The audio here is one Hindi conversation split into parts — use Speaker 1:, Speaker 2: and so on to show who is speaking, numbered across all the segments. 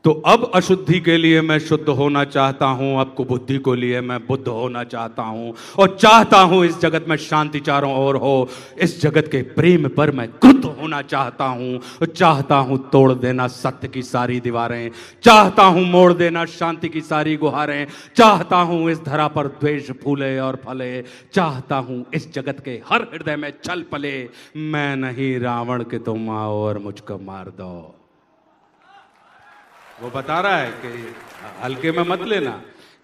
Speaker 1: तो अब अशुद्धि के लिए मैं शुद्ध होना चाहता हूं, अब कुबुद्धि को लिए मैं बुद्ध होना चाहता हूं, और चाहता हूं इस जगत में शांति चारों ओर हो। इस जगत के प्रेम पर मैं क्रुद्ध होना चाहता हूं, और चाहता हूं तोड़ देना सत्य की सारी दीवारें, चाहता हूं मोड़ देना शांति की सारी गुहारें, चाहता हूं इस धरा पर द्वेष फूले और फले, चाहता हूं इस जगत के हर हृदय में छल पले। मैं नहीं रावण के तुम आओ और मुझको मार दो। वो बता रहा है कि हल्के में मत लेना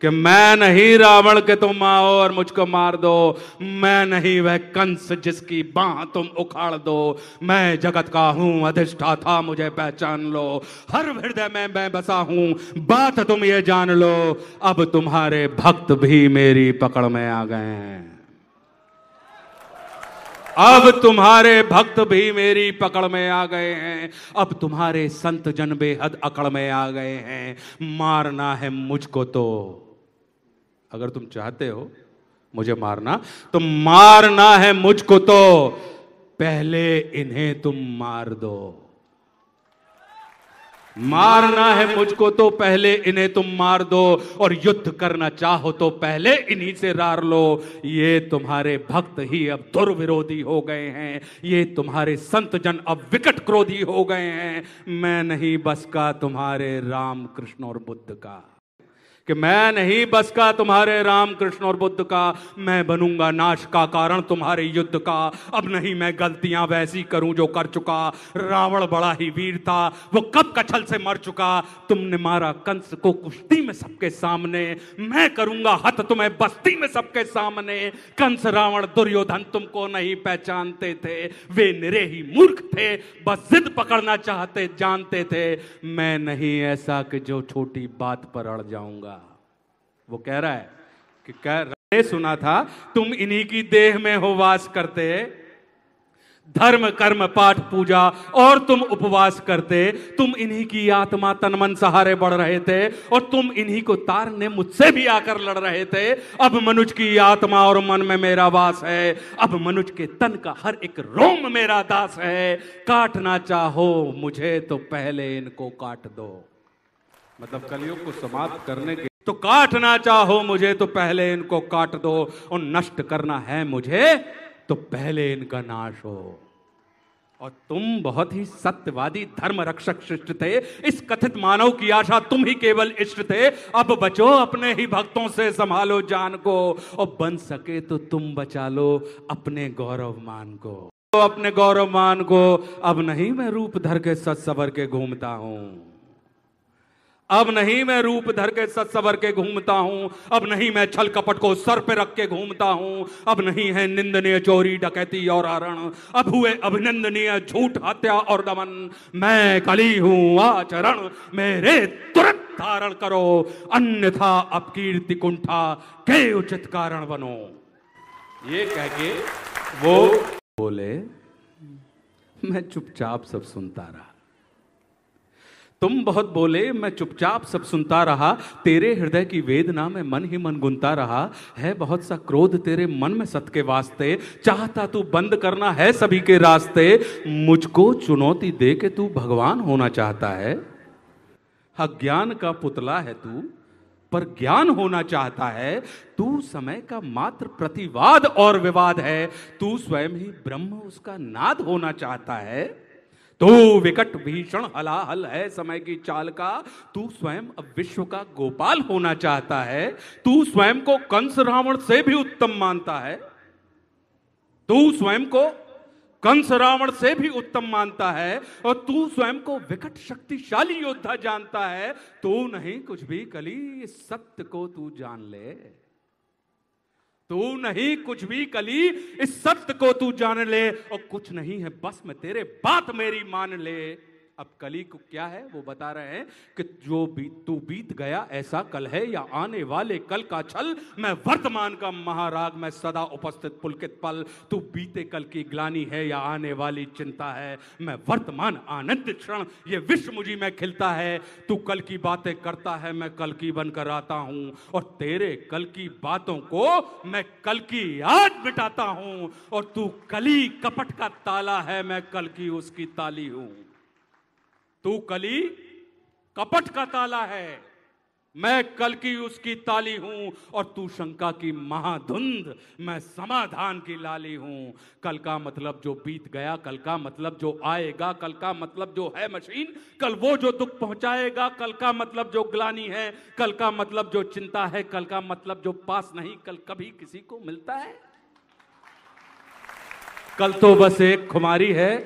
Speaker 1: कि मैं नहीं रावण के तुम आओ और मुझको मार दो, मैं नहीं वह कंस जिसकी बाह तुम उखाड़ दो, मैं जगत का हूं अधिष्ठाता मुझे पहचान लो, हर हृदय में मैं बसा हूं बात तुम ये जान लो, अब तुम्हारे भक्त भी मेरी पकड़ में आ गए हैं, अब तुम्हारे भक्त भी मेरी पकड़ में आ गए हैं, अब तुम्हारे संत जन बेहद अकड़ में आ गए हैं। मारना है मुझको तो, अगर तुम चाहते हो मुझे मारना तो मारना है मुझको तो पहले इन्हें तुम मार दो, मारना है मुझको तो पहले इन्हें तुम मार दो, और युद्ध करना चाहो तो पहले इन्हीं से रार लो। ये तुम्हारे भक्त ही अब दुर्विरोधी हो गए हैं, ये तुम्हारे संत जन अब विकट क्रोधी हो गए हैं। मैं नहीं बस का तुम्हारे राम कृष्ण और बुद्ध का, कि मैं नहीं बस का तुम्हारे राम कृष्ण और बुद्ध का, मैं बनूंगा नाश का कारण तुम्हारे युद्ध का। अब नहीं मैं गलतियां वैसी करूं जो कर चुका, रावण बड़ा ही वीर था वो कब कछल से मर चुका, तुमने मारा कंस को कुश्ती में सबके सामने, मैं करूंगा हत तुम्हें बस्ती में सबके सामने। कंस रावण दुर्योधन तुमको नहीं पहचानते थे, वे निरे ही मूर्ख थे, बस जिद पकड़ना चाहते जानते थे। मैं नहीं ऐसा कि जो छोटी बात पर अड़ जाऊंगा। वो कह रहा है कि मैंने सुना था तुम इन्हीं की देह में हो वास करते, धर्म कर्म पाठ पूजा और तुम उपवास करते, तुम इन्हीं की आत्मा तन मन सहारे बढ़ रहे थे, और तुम इन्हीं को तारने मुझसे भी आकर लड़ रहे थे। अब मनुष्य की आत्मा और मन में मेरा वास है, अब मनुष्य के तन का हर एक रोम मेरा दास है। काटना चाहो मुझे तो पहले इनको काट दो, मतलब कलयुग को समाप्त करने के तो काटना चाहो मुझे तो पहले इनको काट दो, और नष्ट करना है मुझे तो पहले इनका नाश हो। और तुम बहुत ही सत्यवादी धर्म रक्षक शिष्ट थे, इस कथित मानव की आशा तुम ही केवल इष्ट थे। अब बचो अपने ही भक्तों से, संभालो जान को, और बन सके तो तुम बचा लो अपने गौरव मान को, अपने गौरव मान को। अब नहीं मैं रूप धर के सच सवर के घूमता हूं, अब नहीं मैं रूप धर के सच सवर के घूमता हूं, अब नहीं मैं छल कपट को सर पे रख के घूमता हूं, अब नहीं है निंदनीय चोरी डकैती और हरण, अब हुए अभिनंदनीय झूठ हत्या और दमन। मैं कली हूं आचरण मेरे तुरंत धारण करो, अन्यथा अपकीर्ति कुंठा के उचित कारण बनो। ये कह के वो बोले, मैं चुपचाप सब सुनता रहा। तुम बहुत बोले, मैं चुपचाप सब सुनता रहा, तेरे हृदय की वेदना में मन ही मन गुनता रहा। है बहुत सा क्रोध तेरे मन में सत के वास्ते, चाहता तू बंद करना है सभी के रास्ते। मुझको चुनौती दे के तू भगवान होना चाहता है, अज्ञान का पुतला है तू पर ज्ञान होना चाहता है। तू समय का मात्र प्रतिवाद और विवाद है, तू स्वयं ही ब्रह्म उसका नाद होना चाहता है। तू विकट भीषण हलाहल है समय की चाल का, तू स्वयं अब विश्व का गोपाल होना चाहता है। तू स्वयं को कंस रावण से भी उत्तम मानता है, तू स्वयं को कंस रावण से भी उत्तम मानता है, और तू स्वयं को विकट शक्तिशाली योद्धा जानता है। तू नहीं कुछ भी कली, इस सत्य को तू जान ले, तू नहीं कुछ भी कली, इस सत्य को तू जान ले, और कुछ नहीं है बस में तेरे बात मेरी मान ले। अब कली को क्या है वो बता रहे हैं कि जो तू बीत गया ऐसा कल है या आने वाले कल का छल, मैं वर्तमान का महाराग में सदा उपस्थित पुलकित पल। तू बीते कल की ग्लानी है या आने वाली चिंता है, मैं वर्तमान आनंदित क्षण, ये विश्व मुझी में खिलता है। तू कल की बातें करता है, मैं कल की बनकर आता हूं, और तेरे कल की बातों को मैं कल की आज मिटाता हूं। और तू कली कपट का ताला है, मैं कल की उसकी ताली हूं। तू कली कपट का ताला है। मैं कल की उसकी ताली हूं और तू शंका की महाधुंध, मैं समाधान की लाली हूं। कल का मतलब जो बीत गया, कल का मतलब जो आएगा, कल का मतलब जो है मशीन, कल वो जो दुख पहुंचाएगा, कल का मतलब जो ग्लानि है, कल का मतलब जो चिंता है, कल का मतलब जो पास नहीं कल कभी किसी को मिलता है। कल तो बस एक खुमारी है,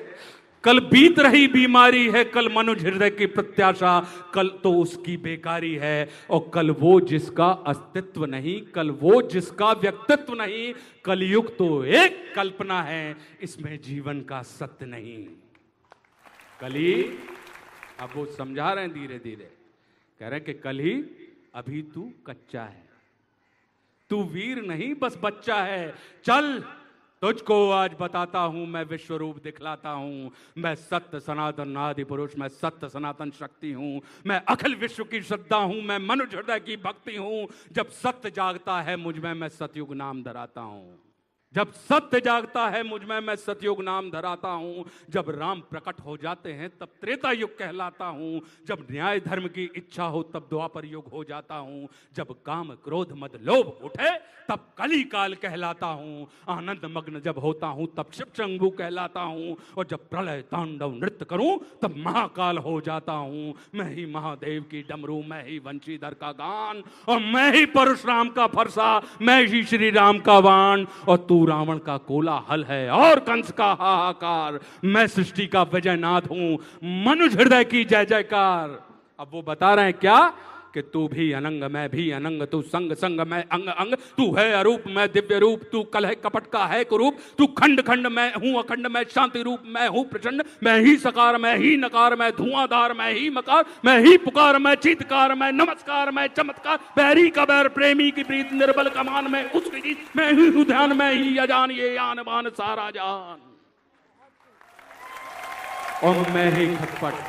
Speaker 1: कल बीत रही बीमारी है, कल मनुष्य हृदय की प्रत्याशा, कल तो उसकी बेकारी है। और कल वो जिसका अस्तित्व नहीं, कल वो जिसका व्यक्तित्व नहीं, कलयुग तो एक कल्पना है, इसमें जीवन का सत्य नहीं। कली, अब वो समझा रहे हैं धीरे धीरे, कह रहे हैं कि कल ही अभी तू कच्चा है, तू वीर नहीं बस बच्चा है। चल तुझको आज बताता हूं, मैं विश्व रूप दिखलाता हूं। मैं सत्य सनातन आदि पुरुष, मैं सत्य सनातन शक्ति हूं, मैं अखिल विश्व की श्रद्धा हूं, मैं मनुष्य हृदय की भक्ति हूं। जब सत्य जागता है मुझ में, मैं सतयुग नाम धराता हूं। जब सत्य जागता है मुझ में, मैं सतयुग नाम धराता हूं। जब राम प्रकट हो जाते हैं तब त्रेता युग कहलाता हूं। जब न्याय धर्म की इच्छा हो तब द्वापर युग हो जाता हूं। जब काम क्रोध मद लोभ उठे तब कली काल कहलाता हूं। आनंद मग्न जब होता हूं तब शिव शंभु कहलाता हूं। और जब प्रलय तांडव नृत्य करूं तब महाकाल हो जाता हूं। मैं ही महादेव की डमरू, मैं ही वंशीधर का गान, और मैं ही परशुराम का फरसा, मैं ही श्री राम का बाण। और तू रावण का कोलाहल है और कंस का हाहाकार। मैं सृष्टि का विजयनाथ हूं, मनुष्य हृदय की जय जयकार। अब वो बता रहे हैं क्या कि तू भी अनंग मैं भी अनंग, तू संग संग मैं अंग अंग, तू है अरूप मैं दिव्य रूप, तू कलह कपट का है कुरूप, तू खंड खंड मैं हूं अखंड, मैं शांति रूप मैं हूं प्रचंड, मैं ही सकार मैं ही नकार, मैं धुआंधार मैं ही मकार, मैं ही पुकार मैं चीतकार, मैं नमस्कार मैं चमत्कार, बैरी का बैर प्रेमी की प्रीत, निर्बल कमान मैं उसकी जीत, मैं ही हूं ध्यान मैं ही अजान, ये आन बान सारा जान। और मैं ही खटपट,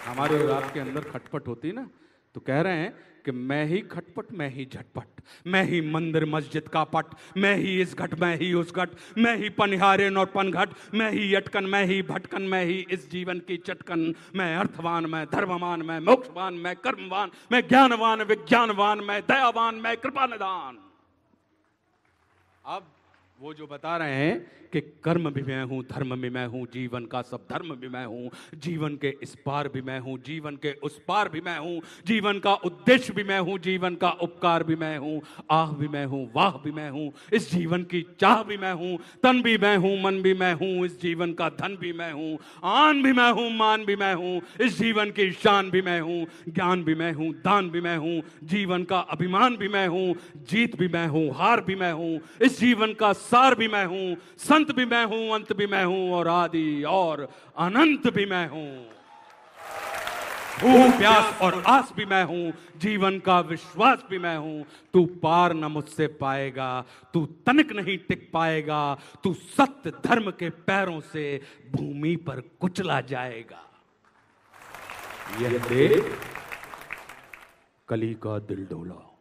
Speaker 1: हमारे और आपके अंदर खटपट होती ना, तो कह रहे हैं कि मैं ही खटपट मैं ही झटपट, मैं ही मंदिर मस्जिद का पट, मैं ही इस घट मैं ही उस घट, मैं ही पनिहारिन और पनघट, मैं ही अटकन मैं ही भटकन, मैं ही इस जीवन की चटकन। मैं अर्थवान मैं धर्मवान मैं मोक्षवान मैं कर्मवान, मैं ज्ञानवान विज्ञानवान, मैं दयावान मैं कृपा निदान। अब वो जो बता रहे हैं कि कर्म भी मैं हूं, धर्म भी मैं हूं, जीवन का सब धर्म भी मैं हूं, जीवन के इस पार भी मैं हूं, जीवन के उस पार भी मैं हूं, जीवन का उद्देश्य भी मैं हूं, जीवन का उपकार भी मैं हूं, आह भी मैं हूं, वाह भी मैं हूं, इस जीवन की चाह भी मैं हूं, तन भी मैं हूं, मन भी मैं हूं, इस जीवन का धन भी मैं हूं, आन भी मैं हूं, मान भी मैं हूं, इस जीवन की शान भी मैं हूं, ज्ञान भी मैं हूं, दान भी मैं हूं, जीवन का अभिमान भी मैं हूं, जीत भी मैं हूं, हार भी मैं हूं, इस जीवन का सार भी मैं हूं, संत भी मैं हूं, अंत भी मैं हूं, और आदि और अनंत भी मैं हूं। भूख प्यास और आस भी मैं हूं, जीवन का विश्वास भी मैं हूं। तू पार न मुझसे पाएगा, तू तनिक नहीं टिक पाएगा, तू सत्य धर्म के पैरों से भूमि पर कुचला जाएगा। यह देख कली का दिल डोला।